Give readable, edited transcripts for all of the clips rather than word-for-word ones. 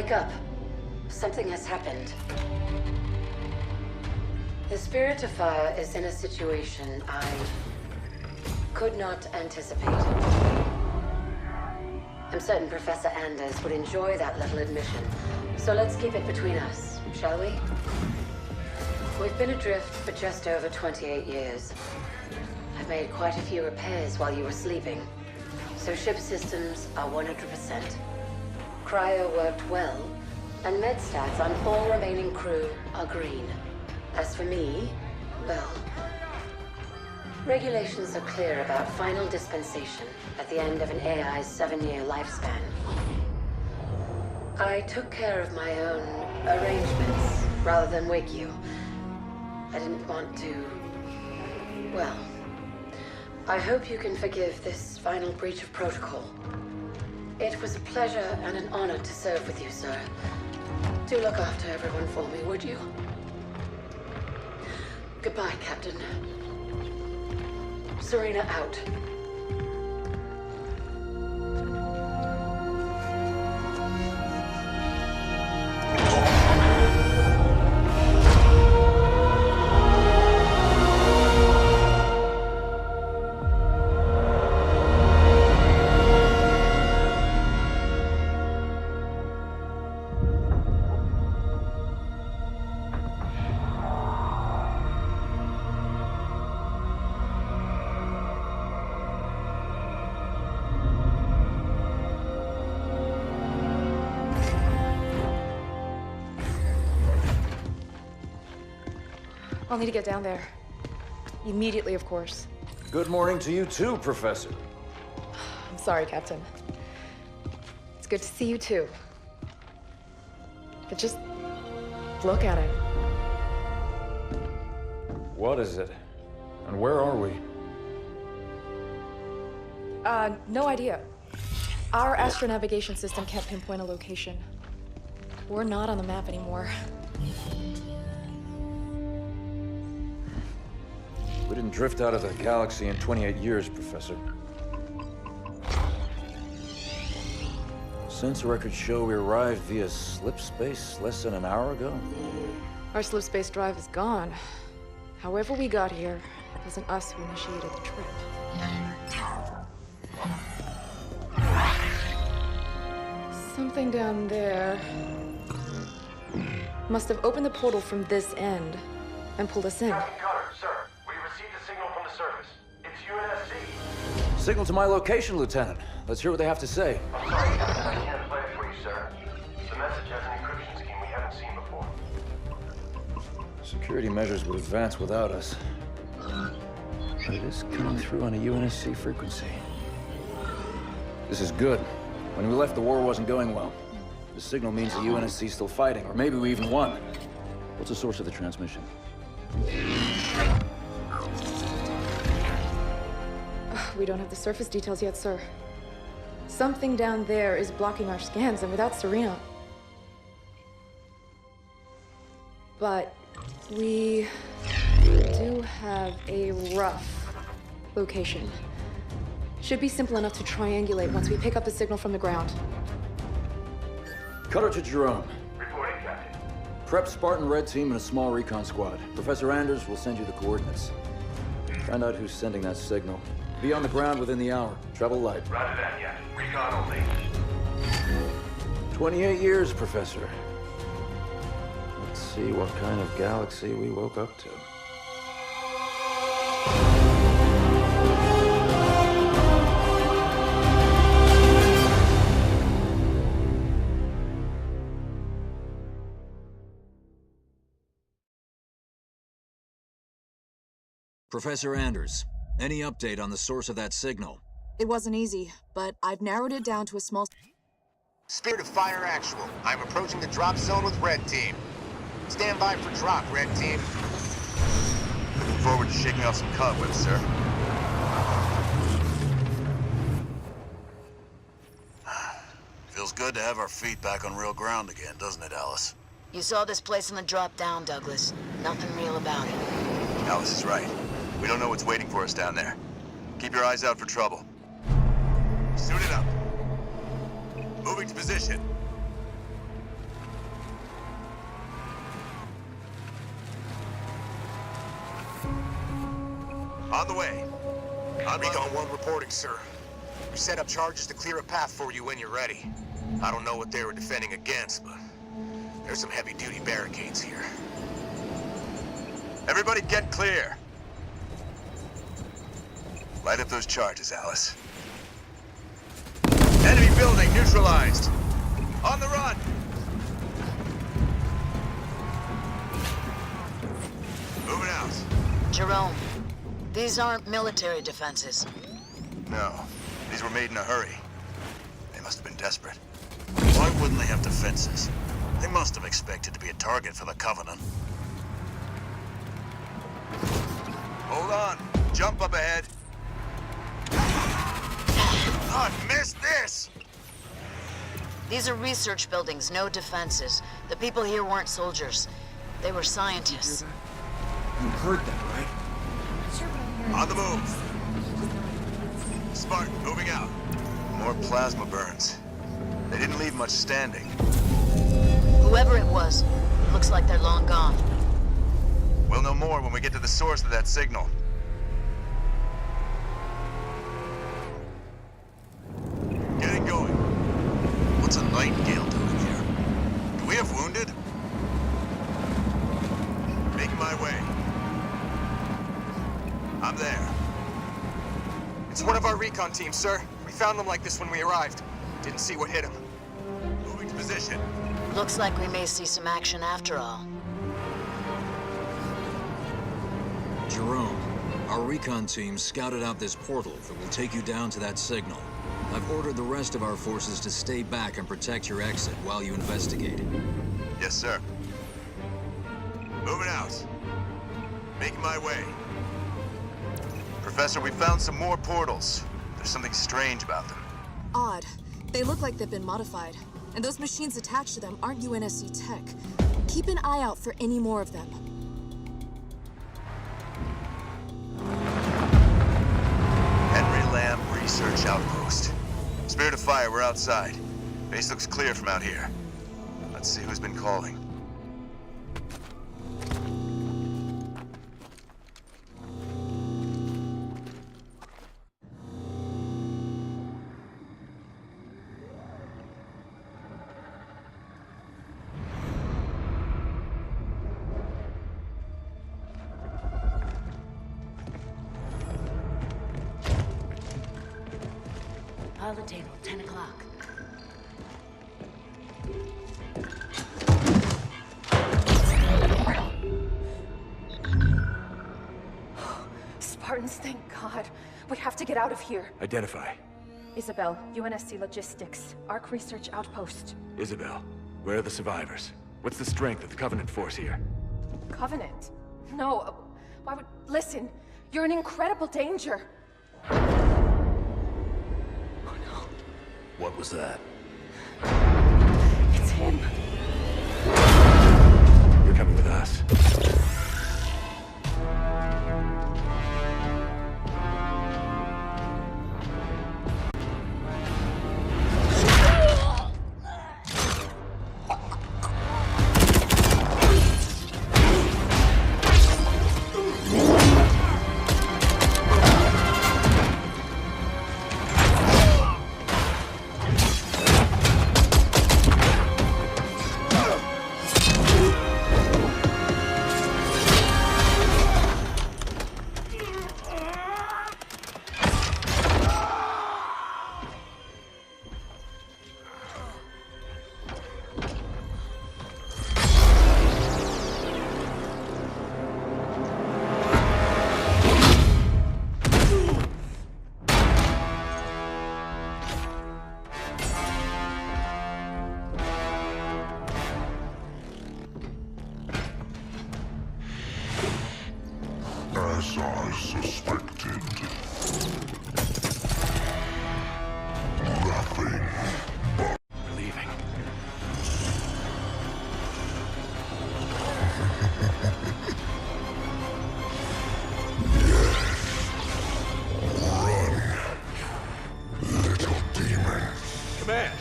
Wake up. Something has happened. The Spirit of Fire is in a situation I could not anticipate. I'm certain Professor Anders would enjoy that little admission. So let's keep it between us, shall we? We've been adrift for just over 28 years. I've made quite a few repairs while you were sleeping. So ship systems are 100%. Cryo worked well, and med stats on all remaining crew are green. As for me, well, regulations are clear about final dispensation at the end of an AI's 7-year lifespan. I took care of my own arrangements rather than wake you. I didn't want to... well, I hope you can forgive this final breach of protocol. It was a pleasure and an honor to serve with you, sir. Do look after everyone for me, would you? Goodbye, Captain. Serena out. I'll need to get down there. Immediately, of course. Good morning to you too, Professor. I'm sorry, Captain. It's good to see you too. But just look at it. What is it? And where are we? No idea. Our astronavigation system can't pinpoint a location. We're not on the map anymore. We didn't drift out of the galaxy in 28 years, Professor. Since records show we arrived via slip space less than an hour ago. Our slip space drive is gone. However we got here, it wasn't us who initiated the trip. Something down there must have opened the portal from this end and pulled us in. Captain Cutter, sir. We received a signal from the surface. It's UNSC. Signal to my location, Lieutenant. Let's hear what they have to say. I'm sorry, I can't play it for you, sir. The message has an encryption scheme we haven't seen before. Security measures would advance without us. But it is coming through on a UNSC frequency. This is good. When we left, the war wasn't going well. The signal means the UNSC's still fighting, or maybe we even won. What's the source of the transmission? We don't have the surface details yet, sir. Something down there is blocking our scans, and without Serena... But we do have a rough location. Should be simple enough to triangulate once we pick up the signal from the ground. Cutter to Jerome. Reporting, Captain. Prep Spartan Red Team and a small recon squad. Professor Anders will send you the coordinates. Find out who's sending that signal. Be on the ground within the hour. Travel light. Roger that, yes. Recon only. 28 years, Professor. Let's see what kind of galaxy we woke up to. Professor Anders, any update on the source of that signal? It wasn't easy, but I've narrowed it down to a small... Spirit of Fire actual. I'm approaching the drop zone with Red Team. Stand by for drop, Red Team. Looking forward to shaking off some cobwebs, sir. Feels good to have our feet back on real ground again, doesn't it, Alice? You saw this place on the drop down, Douglas. Nothing real about it. Alice is right. We don't know what's waiting for us down there. Keep your eyes out for trouble. Suit it up. Moving to position. On the way. Recon 1 reporting, sir. We set up charges to clear a path for you when you're ready. I don't know what they were defending against, but there's some heavy-duty barricades here. Everybody get clear. Light up those charges, Alice. Enemy building neutralized. On the run. Moving out. Jerome, these aren't military defenses. No, these were made in a hurry. They must have been desperate. Why wouldn't they have defenses? They must have expected to be a target for the Covenant. Hold on. Jump up ahead. Oh, I missed this! These are research buildings, no defenses. The people here weren't soldiers. They were scientists. You heard that, right? On the move. Spartan, moving out. More plasma burns. They didn't leave much standing. Whoever it was, looks like they're long gone. We'll know more when we get to the source of that signal. Getting going. What's a Nightingale doing here? Do we have wounded? Making my way. I'm there. It's one of our recon teams, sir. We found them like this when we arrived. Didn't see what hit them. Moving to position. Looks like we may see some action after all. Jerome, our recon team scouted out this portal that will take you down to that signal. I've ordered the rest of our forces to stay back and protect your exit while you investigate. Yes, sir. Moving out. Making my way. Professor, we found some more portals. There's something strange about them. Odd. They look like they've been modified. And those machines attached to them aren't UNSC tech. Keep an eye out for any more of them. Henry Lamb Research Outpost. Spirit of Fire, we're outside. Base looks clear from out here. Let's see who's been calling. Pile the table, 10 o'clock. Spartans, thank God. We have to get out of here. Identify. Isabel, UNSC Logistics, Arc Research Outpost. Isabel, where are the survivors? What's the strength of the Covenant force here? Covenant? No, why would... Listen, you're in incredible danger. What was that? It's him. You're coming with us. As I suspected. Nothing but... We're leaving. Run, little demon. Command,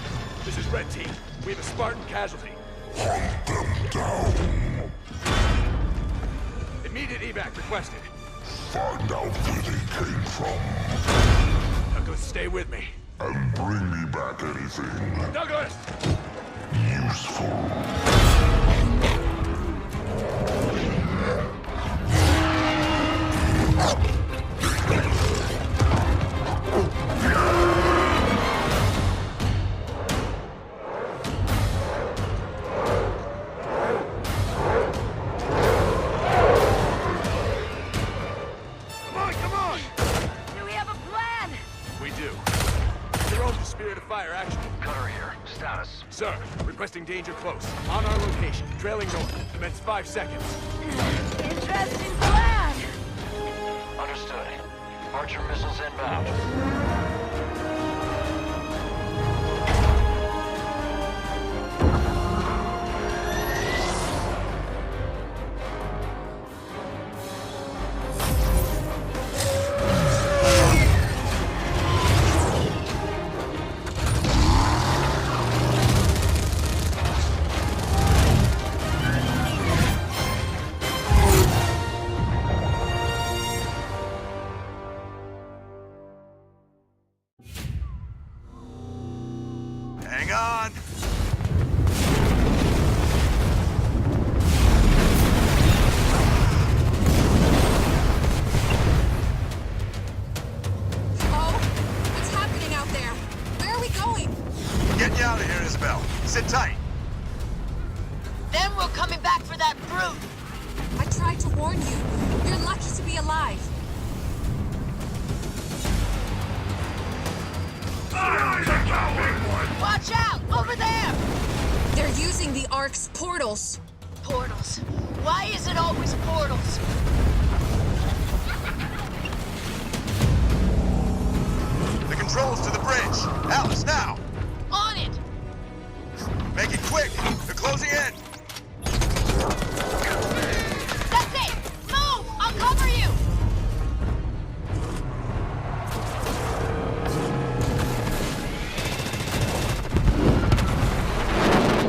this is Red Team. We have a Spartan casualty. Hunt them down. Immediate evac requested. find out where they came from. Douglas, stay with me. And bring me back anything Douglas! useful. Come on! Do we have a plan? We do. Jerome, the Spirit of Fire, action. Cutter here. Status. Sir, requesting danger close. On our location. Trailing north. Commence 5 seconds. Interesting plan. Understood. Archer missiles inbound. Hang on! Oh, what's happening out there? Where are we going? Getting you out of here, Isabel. Sit tight. Then we're coming back for that brute. I tried to warn you. You're lucky to be alive. Watch out! Over there! They're using the Ark's portals. Portals. Why is it always portals? The controls to the bridge. Alice, now! On it! Make it quick! They're closing in! That's it! Move! I'll cover you!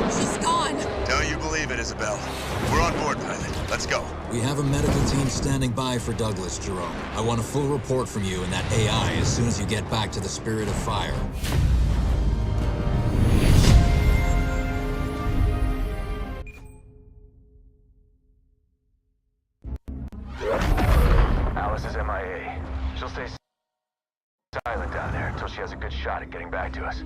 She's gone. Don't you believe it, Isabel? We're on board, pilot. Let's go. We have a medical team standing by for Douglas, Jerome. I want a full report from you and that AI as soon as you get back to the Spirit of Fire. Alice is MIA. She'll stay silent down there until she has a good shot at getting back to us.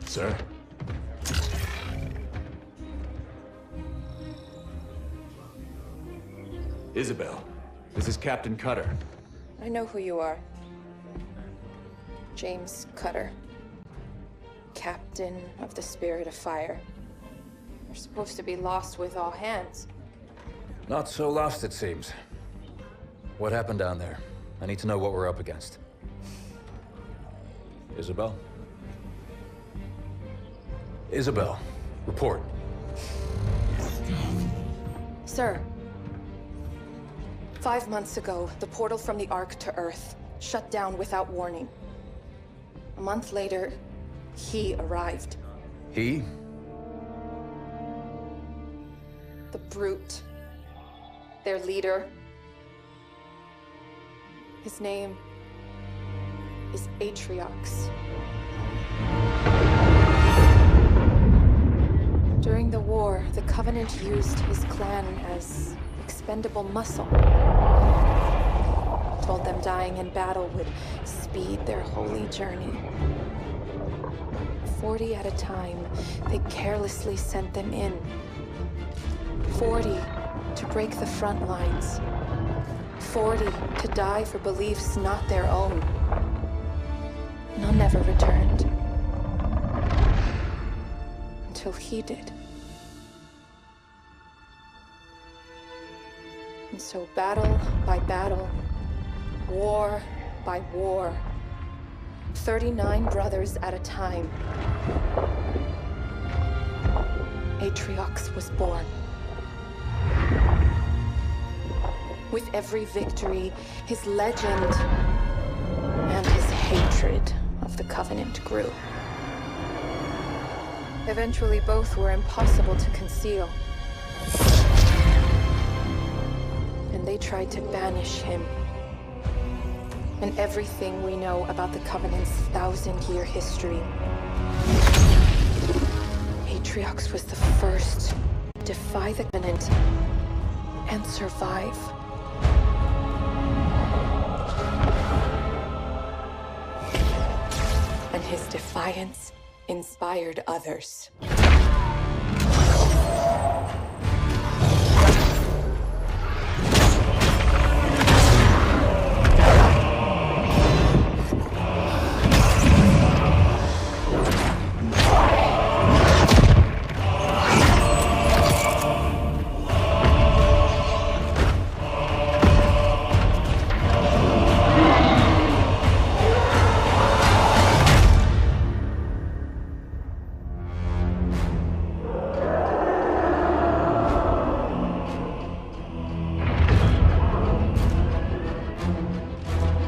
Sir? Isabel, this is Captain Cutter. I know who you are. James Cutter. Captain of the Spirit of Fire. You're supposed to be lost with all hands. Not so lost, it seems. What happened down there? I need to know what we're up against. Isabel? Isabel, report. Sir. 5 months ago, the portal from the Ark to Earth shut down without warning. A month later, he arrived. He? The Brute. Their leader. His name is Atriox. During the war, the Covenant used his clan as expendable muscle. Told them dying in battle would speed their holy journey. 40 at a time, they carelessly sent them in. 40 to break the front lines. 40 to die for beliefs not their own. None ever returned. Until he did. And so battle by battle, war by war, 39 brothers at a time, Atriox was born. With every victory, his legend and his hatred of the Covenant grew. Eventually, both were impossible to conceal. and they tried to banish him. And everything we know about the Covenant's 1,000-year history. Atriox was the first to defy the Covenant and survive. And his defiance inspired others.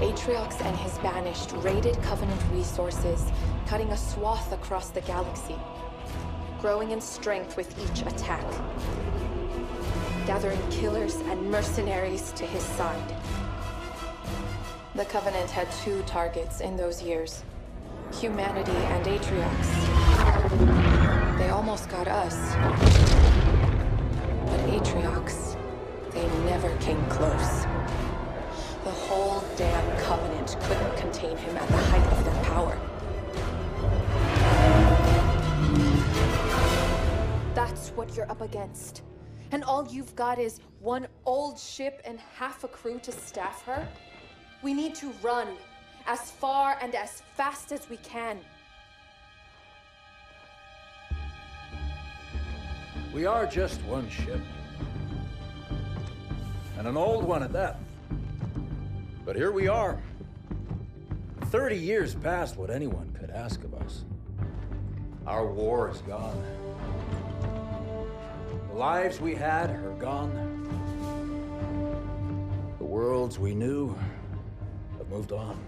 Atriox and his Banished raided Covenant resources, cutting a swath across the galaxy, growing in strength with each attack, gathering killers and mercenaries to his side. The Covenant had two targets in those years, humanity and Atriox. They almost got us, but Atriox, they never came close. The whole damn Covenant couldn't contain him at the height of their power. That's what you're up against. And all you've got is one old ship and half a crew to staff her? We need to run as far and as fast as we can. We are just one ship. And an old one at that. But here we are. 30 years past what anyone could ask of us. Our war is gone. The lives we had are gone. The worlds we knew have moved on.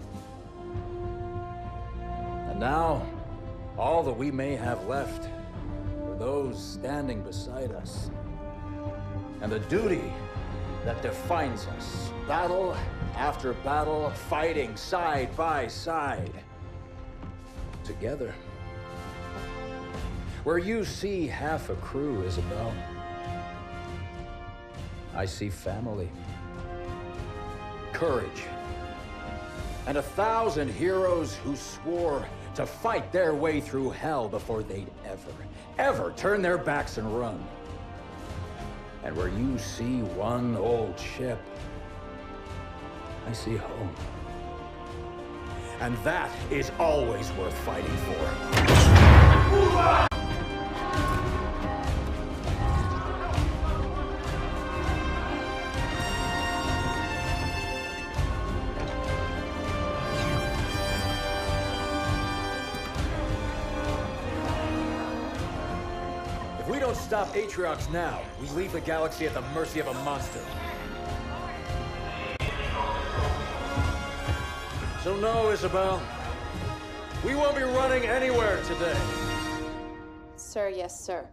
And now, all that we may have left are those standing beside us. And the duty that defines us. Battle after battle, fighting side by side. Together. Where you see half a crew, Isabel, I see family. Courage. And 1,000 heroes who swore to fight their way through hell before they'd ever turn their backs and run. And where you see one old ship, I see home. And that is always worth fighting for. Move on! If we don't stop Atriox now, we leave the galaxy at the mercy of a monster. So no, Isabel. We won't be running anywhere today. Sir, yes, sir.